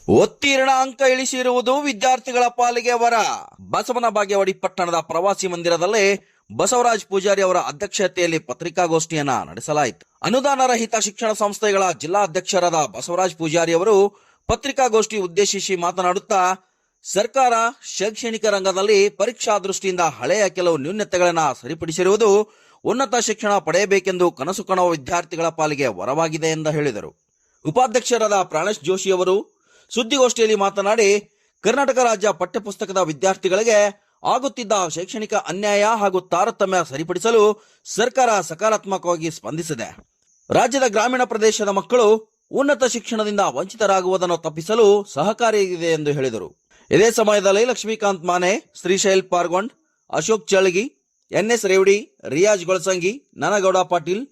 ಉತ್ತೀರ್ಣ ಅಂಕ ಇಳಿಸಿರುವುದು ವಿದ್ಯಾರ್ಥಿಗಳ ಪಾಲಿಗೆ ವರ. ಬಸವನ ಬಾಗೇವಾಡಿ ಪಟ್ಟಣದ ಪ್ರವಾಸಿ ಮಂದಿರದಲ್ಲಿ ಬಸವರಾಜ್ ಪೂಜಾರಿ ಅವರ ಅಧ್ಯಕ್ಷತೆಯಲ್ಲಿ ಪತ್ರಿಕಾಗೋಷ್ಠಿಯನ್ನ ನಡೆಸಲಾಯಿತು. ಅನುದಾನ ರಹಿತ ಶಿಕ್ಷಣ ಸಂಸ್ಥೆಗಳ ಜಿಲ್ಲಾ ಅಧ್ಯಕ್ಷರಾದ ಬಸವರಾಜ್ ಪೂಜಾರಿ ಅವರು ಪತ್ರಿಕಾಗೋಷ್ಠಿ ಉದ್ದೇಶಿಸಿ ಮಾತನಾಡುತ್ತಾ, ಸರ್ಕಾರ ಶೈಕ್ಷಣಿಕ ರಂಗದಲ್ಲಿ ಪರೀಕ್ಷಾ ದೃಷ್ಟಿಯಿಂದ ಹಳೆಯ ಕೆಲವು ನ್ಯೂನತೆಗಳನ್ನು ಸರಿಪಡಿಸಿರುವುದು ಉನ್ನತ ಶಿಕ್ಷಣ ಪಡೆಯಬೇಕೆಂದು ಕನಸು ಕಾಣುವ ವಿದ್ಯಾರ್ಥಿಗಳ ಪಾಲಿಗೆ ವರವಾಗಿದೆ ಎಂದು ಹೇಳಿದರು. ಉಪಾಧ್ಯಕ್ಷರಾದ ಪ್ರಾಣೇಶ್ ಜೋಶಿ ಅವರು ಸುದ್ದಿಗೋಷ್ಠಿಯಲ್ಲಿ ಮಾತನಾಡಿ, ಕರ್ನಾಟಕ ರಾಜ್ಯ ಪಠ್ಯಪುಸ್ತಕದ ವಿದ್ಯಾರ್ಥಿಗಳಿಗೆ ಆಗುತ್ತಿದ್ದ ಶೈಕ್ಷಣಿಕ ಅನ್ಯಾಯ ಹಾಗೂ ತಾರತಮ್ಯ ಸರಿಪಡಿಸಲು ಸರ್ಕಾರ ಸಕಾರಾತ್ಮಕವಾಗಿ ಸ್ಪಂದಿಸಿದೆ. ರಾಜ್ಯದ ಗ್ರಾಮೀಣ ಪ್ರದೇಶದ ಮಕ್ಕಳು ಉನ್ನತ ಶಿಕ್ಷಣದಿಂದ ವಂಚಿತರಾಗುವುದನ್ನು ತಪ್ಪಿಸಲು ಸಹಕಾರಿಯಾಗಿದೆ ಎಂದು ಹೇಳಿದರು. ಇದೇ ಸಮಯದಲ್ಲಿ ಲಕ್ಷ್ಮೀಕಾಂತ್ ಮಾನೆ, ಶ್ರೀಶೈಲ್ ಪಾರ್ಗೊಂಡ್, ಅಶೋಕ್ ಚಳಗಿ, ಎನ್ಎಸ್ ರೇವಡಿ, ರಿಯಾಜ್ ಗೊಳಸಂಗಿ, ನನಗೌಡ ಪಾಟೀಲ್,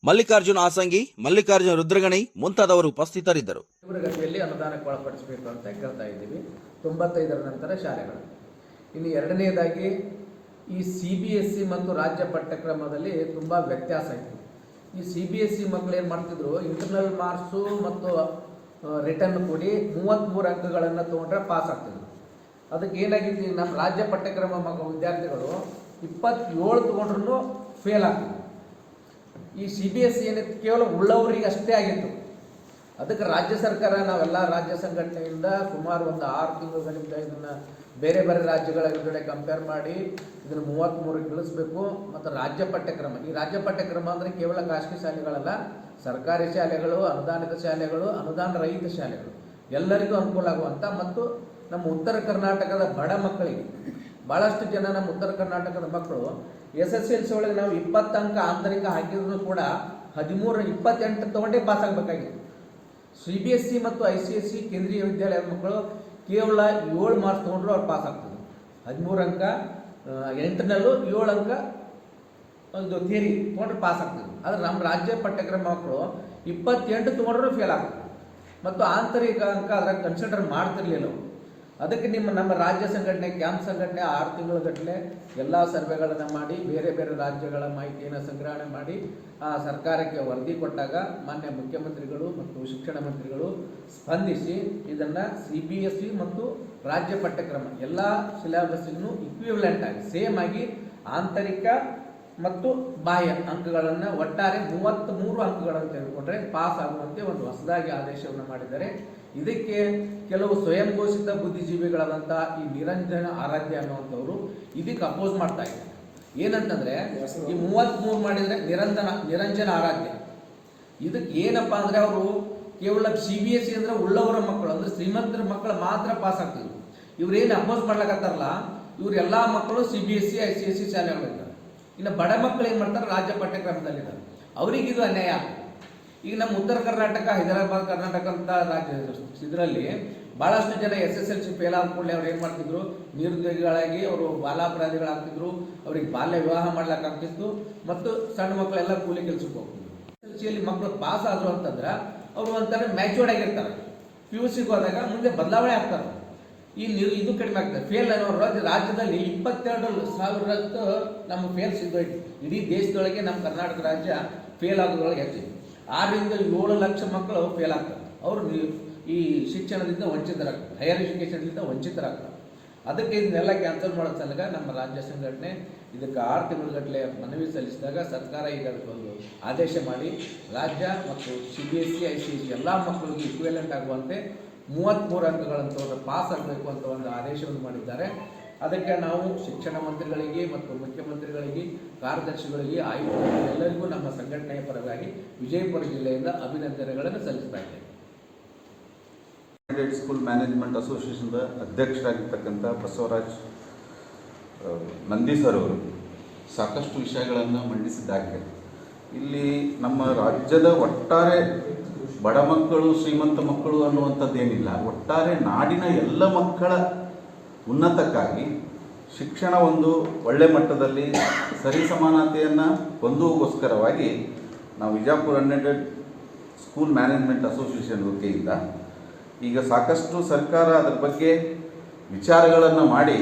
ಮಲ್ಲಿಕಾರ್ಜುನ್ ಆಸಂಗಿ, ಮಲ್ಲಿಕಾರ್ಜುನ್ ರುದ್ರಗಣಿ ಮುಂತಾದವರು ಉಪಸ್ಥಿತರಿದ್ದರು. ಗತಿಯಲ್ಲಿ ಅನುದಾನಕ್ಕೆ ಒಳಪಡಿಸಬೇಕು ಅಂತ ಕೇಳ್ತಾ ಇದ್ದೀವಿ. 95ರ ನಂತರ ಶಾಲೆಗಳು. ಇನ್ನು ಎರಡನೇದಾಗಿ ಈ CBSE ಮತ್ತು ರಾಜ್ಯ ಪಠ್ಯಕ್ರಮದಲ್ಲಿ ತುಂಬ ವ್ಯತ್ಯಾಸ ಇತ್ತು. ಈ CBSE ಮಕ್ಕಳು ಏನು ಮಾಡ್ತಿದ್ರು, ಇಂಟರ್ನಲ್ ಮಾರ್ಕ್ಸು ಮತ್ತು ರಿಟರ್ನ್ ಕೂಡಿ 33 ಅಂಕಗಳನ್ನು ತೊಗೊಂಡ್ರೆ ಪಾಸ್ ಆಗ್ತಿದ್ರು. ಅದಕ್ಕೆ ಏನಾಗಿತ್ತು, ನಮ್ಮ ರಾಜ್ಯ ಪಠ್ಯಕ್ರಮ ವಿದ್ಯಾರ್ಥಿಗಳು 27 ತೊಗೊಂಡ್ರೂ ಫೇಲ್ ಆಗ್ತಿದ್ರು. ಈ CBSE ಏನಿತ್ತು ಕೇವಲ ಉಳ್ಳವರಿಗೆ ಅಷ್ಟೇ ಆಗಿತ್ತು. ಅದಕ್ಕೆ ರಾಜ್ಯ ಸರ್ಕಾರ ನಾವೆಲ್ಲ ರಾಜ್ಯ ಸಂಘಟನೆಯಿಂದ ಸುಮಾರು ಒಂದು 6 ತಿಂಗಳಿಂದ ಇದನ್ನು ಬೇರೆ ಬೇರೆ ರಾಜ್ಯಗಳ ಜೊತೆ ಕಂಪೇರ್ ಮಾಡಿ ಇದನ್ನು 33ಕ್ಕೆ ಇಳಿಸ್ಬೇಕು. ಮತ್ತು ರಾಜ್ಯ ಪಠ್ಯಕ್ರಮ, ಈ ರಾಜ್ಯ ಪಠ್ಯಕ್ರಮ ಅಂದರೆ ಕೇವಲ ಖಾಸಗಿ ಶಾಲೆಗಳಲ್ಲ, ಸರ್ಕಾರಿ ಶಾಲೆಗಳು, ಅನುದಾನಿತ ಶಾಲೆಗಳು, ಅನುದಾನ ರಹಿತ ಶಾಲೆಗಳು ಎಲ್ಲರಿಗೂ ಅನುಕೂಲ ಆಗುವಂಥ ಮತ್ತು ನಮ್ಮ ಉತ್ತರ ಕರ್ನಾಟಕದ ಬಡ ಮಕ್ಕಳಿಗೆ ಭಾಳಷ್ಟು ಜನ ನಮ್ಮ ಉತ್ತರ ಕರ್ನಾಟಕದ ಮಕ್ಕಳು SSLC ಒಳಗೆ ನಾವು 20 ಅಂಕ ಆಂತರಿಕ ಹಾಕಿದ್ರು ಕೂಡ 28 ತೊಗೊಂಡೇ ಪಾಸ್ ಆಗಬೇಕಾಗಿತ್ತು. CBSE ಮತ್ತು ICSE ಕೇಂದ್ರೀಯ ವಿದ್ಯಾಲಯದ ಮಕ್ಕಳು ಕೇವಲ 7 ಮಾರ್ಕ್ಸ್ ತೊಗೊಂಡ್ರು ಅವ್ರು ಪಾಸ್ ಆಗ್ತದೆ. 13 ಅಂಕ ಇಂಟರ್ನಲ್ಲು, 7 ಅಂಕ ಇದು ಥಿಯರಿ ತೊಗೊಂಡ್ರೆ ಪಾಸ್ ಆಗ್ತದೆ. ಆದರೆ ನಮ್ಮ ರಾಜ್ಯ ಪಠ್ಯಕ್ರಮ ಮಕ್ಕಳು 28 ತೊಗೊಂಡ್ರೂ ಫೇಲ್ ಆಗ್ತದೆ ಮತ್ತು ಆಂತರಿಕ ಅಂಕ ಅದ್ರಾಗ ಕನ್ಸಿಡರ್ ಮಾಡ್ತಿರ್ಲಿಲ್ಲ. ಅದಕ್ಕೆ ನಮ್ಮ ರಾಜ್ಯ ಸಂಘಟನೆ, ಕ್ಯಾಂಪ್ ಸಂಘಟನೆ 6 ತಿಂಗಳಗಟ್ಟಲೆ ಎಲ್ಲ ಸರ್ವೆಗಳನ್ನು ಮಾಡಿ ಬೇರೆ ಬೇರೆ ರಾಜ್ಯಗಳ ಮಾಹಿತಿಯನ್ನು ಸಂಗ್ರಹಣೆ ಮಾಡಿ ಸರ್ಕಾರಕ್ಕೆ ವರದಿ ಕೊಟ್ಟಾಗ ಮಾನ್ಯ ಮುಖ್ಯಮಂತ್ರಿಗಳು ಮತ್ತು ಶಿಕ್ಷಣ ಮಂತ್ರಿಗಳು ಸ್ಪಂದಿಸಿ ಇದನ್ನು CBSE ಮತ್ತು ರಾಜ್ಯ ಪಠ್ಯಕ್ರಮ ಎಲ್ಲ ಸಿಲೆಬಸ್ಸಿಗೂ ಇಕ್ವಿವಲೆಂಟ್ ಆಗಿ ಸೇಮ್ ಆಗಿ ಆಂತರಿಕ ಮತ್ತು ಬಾಹ್ಯ ಅಂಕಗಳನ್ನು ಒಟ್ಟಾರೆ 33 ಅಂಕಗಳನ್ನು ತೆಗೆದುಕೊಂಡ್ರೆ ಪಾಸ್ ಆಗುವಂತೆ ಒಂದು ಹೊಸದಾಗಿ ಆದೇಶವನ್ನು ಮಾಡಿದ್ದಾರೆ. ಇದಕ್ಕೆ ಕೆಲವು ಸ್ವಯಂ ಘೋಷಿತ ಬುದ್ಧಿಜೀವಿಗಳಾದಂಥ ಈ ನಿರಂಜನ ಆರಾಧ್ಯ ಅನ್ನುವಂಥವ್ರು ಇದಕ್ಕೆ ಅಪೋಸ್ ಮಾಡ್ತಾ ಇದ್ದಾರೆ. ಏನಂತಂದರೆ, ಈ 33 ಮಾಡಿದರೆ ನಿರಂಜನ ಆರಾಧ್ಯ ಇದಕ್ಕೆ ಏನಪ್ಪ ಅಂದರೆ, ಅವರು ಕೇವಲ CBSE ಅಂದರೆ ಉಳ್ಳವರ ಮಕ್ಕಳು ಅಂದರೆ ಶ್ರೀಮಂತರ ಮಕ್ಕಳು ಮಾತ್ರ ಪಾಸ್ ಆಗ್ತಿದ್ರು. ಇವ್ರೇನು ಅಪೋಸ್ ಮಾಡ್ಲಿಕ್ಕತ್ತಾರಲ್ಲ, ಇವರೆಲ್ಲ ಮಕ್ಕಳು CBSE ICSE ಶಾಲೆಗಳಿದ್ದಾರೆ. ಇನ್ನು ಬಡ ಮಕ್ಕಳು ಏನು ಮಾಡ್ತಾರೆ, ರಾಜ್ಯ ಪಠ್ಯಕ್ರಮದಲ್ಲಿದ್ದಾರೆ. ಅವರಿಗಿದು ಅನ್ಯಾಯ. ಈಗ ನಮ್ಮ ಉತ್ತರ ಕರ್ನಾಟಕ, ಹೈದರಾಬಾದ್, ಕರ್ನಾಟಕ ಅಂತ ರಾಜ್ಯ ಇದರಲ್ಲಿ ಭಾಳಷ್ಟು ಜನ SSLC ಫೇಲ್ ಆದ ಕೂಡಲೇ ಅವ್ರು ಏನು ಮಾಡ್ತಿದ್ರು, ನಿರುದ್ಯೋಗಿಗಳಾಗಿ ಅವರು ಬಾಲಾಪರಾಧಿಗಳಾಗ್ತಿದ್ರು, ಅವ್ರಿಗೆ ಬಾಲ್ಯ ವಿವಾಹ ಮಾಡ್ಲಿಕ್ಕಾಗ್ತಿತ್ತು ಮತ್ತು ಸಣ್ಣ ಮಕ್ಕಳೆಲ್ಲ ಕೂಲಿ ಕೆಲಸಕ್ಕೆ ಹೋಗ್ತಿದ್ರು. SSLCಯಲ್ಲಿ ಮಕ್ಕಳು ಪಾಸ್ ಆದರು ಅಂತಂದ್ರೆ ಅವರು ಒಂಥರ ಮ್ಯಾಚೂರ್ಡ್ ಆಗಿರ್ತಾರೆ. PUCಗೆ ಹೋದಾಗ ಮುಂದೆ ಬದಲಾವಣೆ ಆಗ್ತಾರೆ. ಇದು ಕಡಿಮೆ ಆಗ್ತದೆ. ಫೇಲ್ ಅನ್ನೋ ರಾಜ್ಯದಲ್ಲಿ 22,000 ನಮ್ಮ ಫೇಲ್ಸ್ ಇದ್ದೋಯ್ತು. ಇಡೀ ದೇಶದೊಳಗೆ ನಮ್ಮ ಕರ್ನಾಟಕ ರಾಜ್ಯ ಫೇಲ್ ಆಗೋದ್ರೊಳಗೆ ಹೆಚ್ಚಿದೆ. 6 ರಿಂದ 7 ಲಕ್ಷ ಮಕ್ಕಳು ಫೇಲ್ ಆಗ್ತಾರೆ. ಅವರು ಈ ಶಿಕ್ಷಣದಿಂದ ವಂಚಿತರಾಗ್ತಾರೆ, ಹೈಯರ್ ಎಜುಕೇಷನ್ದಿಂದ ವಂಚಿತರಾಗ್ತಾರೆ. ಅದಕ್ಕೆ ಇದನ್ನೆಲ್ಲ ಕ್ಯಾನ್ಸಲ್ ಮಾಡೋ ಸಲಗ ನಮ್ಮ ರಾಜ್ಯ ಸಂಘಟನೆ ಇದಕ್ಕೆ 6 ತಿಂಗಳಗಟ್ಟಲೆ ಮನವಿ ಸಲ್ಲಿಸಿದಾಗ ಸರ್ಕಾರ ಈಗ ಅದಕ್ಕೊಂದು ಆದೇಶ ಮಾಡಿ ರಾಜ್ಯ ಮತ್ತು CBSE ICSE ಎಲ್ಲ ಮಕ್ಕಳಿಗೆ ಇಕ್ವಿವೆಲೆಂಟ್ ಆಗುವಂತೆ 33 ಅಂಕಗಳನ್ನು ತಗೊಂಡು ಪಾಸ್ ಆಗಬೇಕು ಅಂತ ಒಂದು ಆದೇಶವನ್ನು ಮಾಡಿದ್ದಾರೆ. ಅದಕ್ಕೆ ನಾವು ಶಿಕ್ಷಣ ಮಂತ್ರಿಗಳಿಗೆ ಮತ್ತು ಮುಖ್ಯಮಂತ್ರಿಗಳಿಗೆ, ಕಾರ್ಯದರ್ಶಿಗಳಿಗೆ, ಆಯುಕ್ತರಿಗೆ ಎಲ್ಲರಿಗೂ ನಮ್ಮ ಸಂಘಟನೆಯ ಪರವಾಗಿ ವಿಜಯಪುರ ಜಿಲ್ಲೆಯಿಂದ ಅಭಿನಂದನೆಗಳನ್ನು ಸಲ್ಲಿಸ್ತಾ ಇದ್ದೇವೆ. ಸ್ಕೂಲ್ ಮ್ಯಾನೇಜ್ಮೆಂಟ್ ಅಸೋಸಿಯೇಷನ್ದ ಅಧ್ಯಕ್ಷರಾಗಿರ್ತಕ್ಕಂಥ ಬಸವರಾಜ್ ನಂದಿ ಸರ್ ಅವರು ಸಾಕಷ್ಟು ವಿಷಯಗಳನ್ನು ಮಂಡಿಸಿದ್ದಾಗಿದೆ. ಇಲ್ಲಿ ನಮ್ಮ ರಾಜ್ಯದ ಒಟ್ಟಾರೆ ಬಡ ಮಕ್ಕಳು, ಶ್ರೀಮಂತ ಮಕ್ಕಳು ಅನ್ನುವಂಥದ್ದೇನಿಲ್ಲ, ಒಟ್ಟಾರೆ ನಾಡಿನ ಎಲ್ಲ ಮಕ್ಕಳ ಉನ್ನತಕ್ಕಾಗಿ ಶಿಕ್ಷಣ ಒಂದು ಒಳ್ಳೆ ಮಟ್ಟದಲ್ಲಿ ಸರಿಸಮಾನತೆಯನ್ನು ಹೊಂದುವಗೋಸ್ಕರವಾಗಿ ನಾವು Vijayapura unaided school management association ವತಿಯಿಂದ ಈಗ ಸಾಕಷ್ಟು ಸರ್ಕಾರ ಅದರ ಬಗ್ಗೆ ವಿಚಾರಗಳನ್ನು ಮಾಡಿ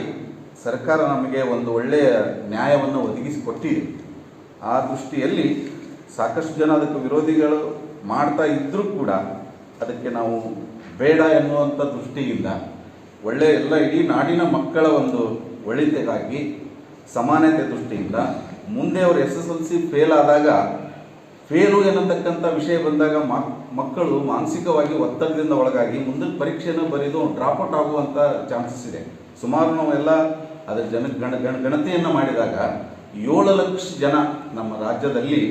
ಸರ್ಕಾರ ನಮಗೆ ಒಂದು ಒಳ್ಳೆಯ ನ್ಯಾಯವನ್ನು ಒದಗಿಸಿಕೊಟ್ಟಿದೆ. ಆ ದೃಷ್ಟಿಯಲ್ಲಿ ಸಾಕಷ್ಟು ಜನ ಅದಕ್ಕೆ ವಿರೋಧಿಗಳು ಮಾಡ್ತಾ ಇದ್ದರೂ ಕೂಡ ಅದಕ್ಕೆ ನಾವು ಬೇಡ ಎನ್ನುವಂಥ ದೃಷ್ಟಿಯಿಂದ ಒಳ್ಳೆಯ ಎಲ್ಲ ಇಡೀ ನಾಡಿನ ಮಕ್ಕಳ ಒಂದು ಒಳಿತಿಗಾಗಿ ಸಮಾನತೆ ದೃಷ್ಟಿಯಿಂದ ಮುಂದೆ ಅವರು SSLC ಫೇಲ್ ಆದಾಗ ಫೇಲು ಎನ್ನತಕ್ಕಂಥ ವಿಷಯ ಬಂದಾಗ ಮಕ್ಕಳು ಮಾನಸಿಕವಾಗಿ ಒತ್ತಡದಿಂದ ಒಳಗಾಗಿ ಮುಂದಿನ ಪರೀಕ್ಷೆಯನ್ನು ಬರೆದು ಡ್ರಾಪ್ಔಟ್ ಆಗುವಂಥ ಚಾನ್ಸಸ್ ಇದೆ. ಸುಮಾರು ನಾವೆಲ್ಲ ಅದರ ಗಣತಿಯನ್ನು ಮಾಡಿದಾಗ 7 ಲಕ್ಷ ಜನ ನಮ್ಮ ರಾಜ್ಯದಲ್ಲಿ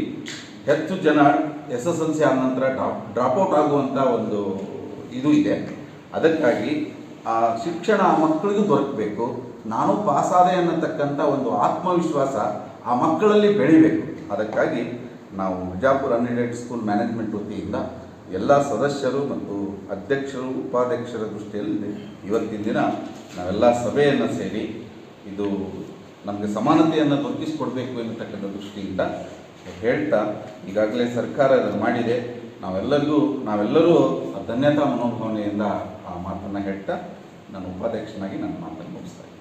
ಹೆಚ್ಚು ಜನ SSLC ಆದ ನಂತರ ಡ್ರಾಪ್ಔಟ್ ಆಗುವಂಥ ಒಂದು ಇದು ಇದೆ. ಅದಕ್ಕಾಗಿ ಆ ಶಿಕ್ಷಣ ಆ ಮಕ್ಕಳಿಗೂ ದೊರಕಬೇಕು, ನಾನು ಪಾಸಾದೆ ಅನ್ನತಕ್ಕಂಥ ಒಂದು ಆತ್ಮವಿಶ್ವಾಸ ಆ ಮಕ್ಕಳಲ್ಲಿ ಬೆಳಿಬೇಕು. ಅದಕ್ಕಾಗಿ ನಾವು ಬಿಜಾಪುರ ಅನ್ಎಡೆಡ್ ಸ್ಕೂಲ್ ಮ್ಯಾನೇಜ್ಮೆಂಟ್ ವತಿಯಿಂದ ಎಲ್ಲ ಸದಸ್ಯರು ಮತ್ತು ಅಧ್ಯಕ್ಷರು ಉಪಾಧ್ಯಕ್ಷರ ದೃಷ್ಟಿಯಲ್ಲಿ ಇವತ್ತಿನ ದಿನ ನಾವೆಲ್ಲ ಸಭೆಯನ್ನು ಸೇರಿ ಇದು ನಮಗೆ ಸಮಾನತೆಯನ್ನು ದೊರಕಿಸಿಕೊಡ್ಬೇಕು ಎನ್ನತಕ್ಕಂಥ ದೃಷ್ಟಿಯಿಂದ ಹೇಳ್ತಾ, ಈಗಾಗಲೇ ಸರ್ಕಾರ ಅದನ್ನು ಮಾಡಿದೆ, ನಾವೆಲ್ಲರೂ ಧನ್ಯತಾ ಮನೋಭಾವನೆಯಿಂದ ಆ ಮಾತನ್ನು ಹೇಳ್ತಾ ನಾನು ಉಪಾಧ್ಯಕ್ಷನಾಗಿ ನನ್ನ ಮಾತನ್ನು ಮುಗಿಸ್ತಾ ಇದ್ದೀನಿ.